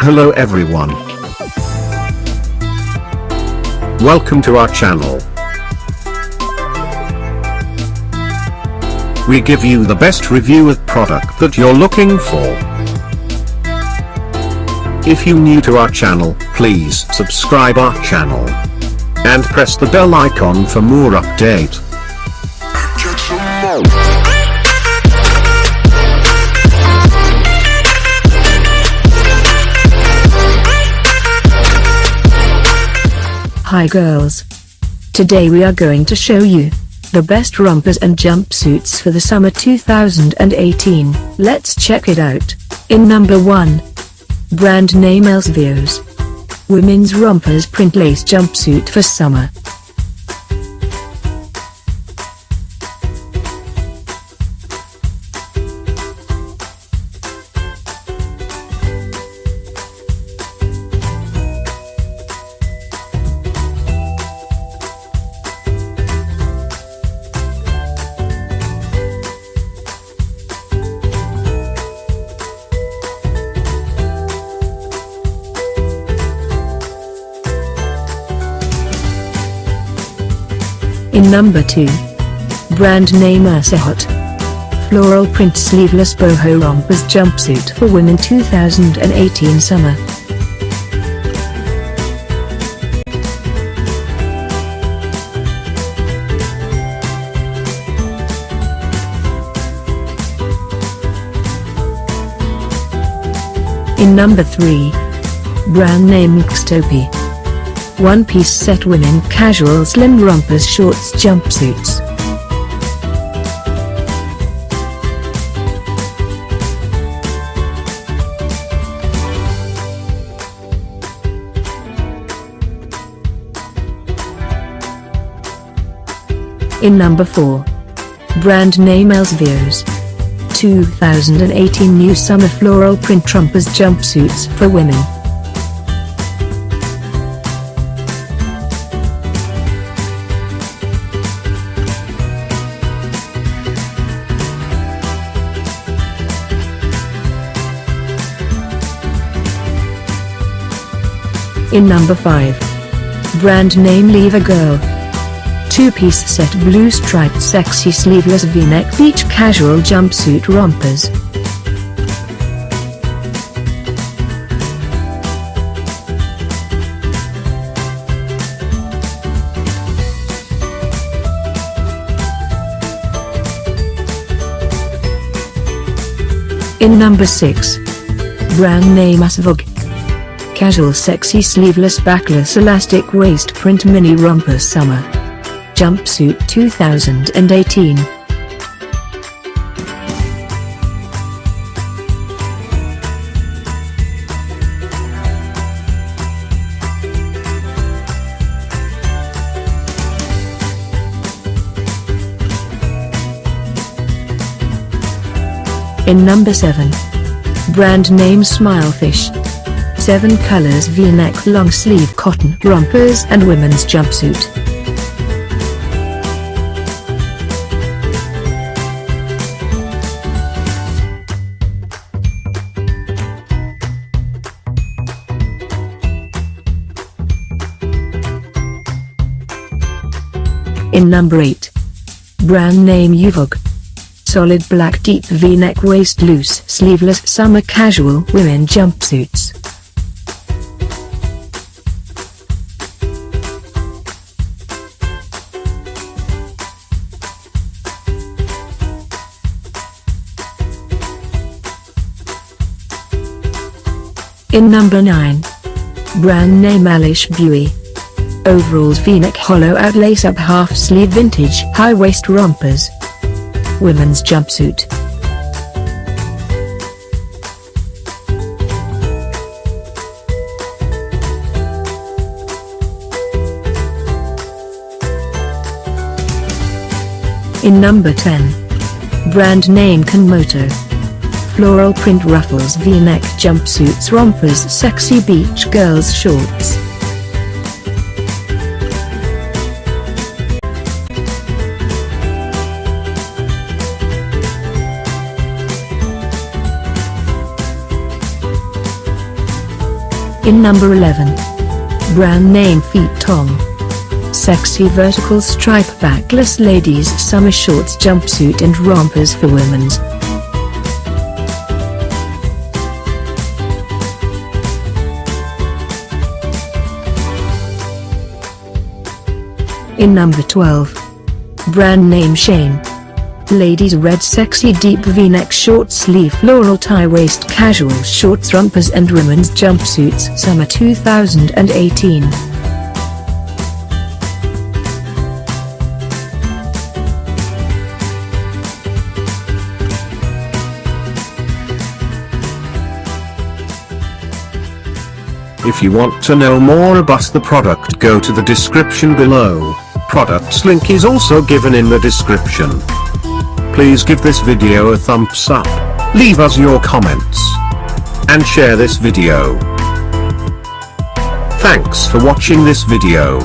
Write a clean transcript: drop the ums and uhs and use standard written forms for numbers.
Hello everyone. Welcome to our channel. We give you the best review of product that you're looking for. If you're new to our channel, please subscribe our channel and press the bell icon for more update. Hi girls. Today we are going to show you the best rompers and jumpsuits for the summer 2018. Let's check it out. In number 1. Brand name Elseviers. Women's rompers print lace jumpsuit for summer. In number 2. Brand name Hot. Floral print sleeveless boho rompers jumpsuit for women 2018 summer. In number 3. Brand name Xtopi. One-piece set women casual slim rompers shorts jumpsuits. In number 4. Brand name Elseviers. 2018 new summer floral print rompers jumpsuits for women. In number 5. Brand name Leave a Girl. Two-piece set blue striped sexy sleeveless v-neck beach casual jumpsuit rompers. In number 6. Brand name Asvog. Casual sexy sleeveless backless elastic waist print mini romper summer jumpsuit 2018. In number 7. Brand name Smilefish. 7 colors v-neck long sleeve cotton rompers and women's jumpsuit. In number 8. Brand name Uvog. Solid black deep v-neck waist loose sleeveless summer casual women jumpsuits. In number 9. Brand name Alish Buey. Overalls v-neck hollow out lace-up half-sleeve vintage high-waist rompers. Women's jumpsuit. In number 10. Brand name Kanmoto. Floral print ruffles v-neck jumpsuits rompers sexy beach girls shorts. In number 11. Brand name Feet Tong. Sexy vertical stripe backless ladies summer shorts jumpsuit and rompers for women's. In number 12. Brand name Shane. Ladies red sexy deep v-neck short sleeve floral tie waist casual shorts rompers and women's jumpsuits summer 2018. If you want to know more about the product, go to the description below. Products link is also given in the description. Please give this video a thumbs up, leave us your comments, and share this video. Thanks for watching this video.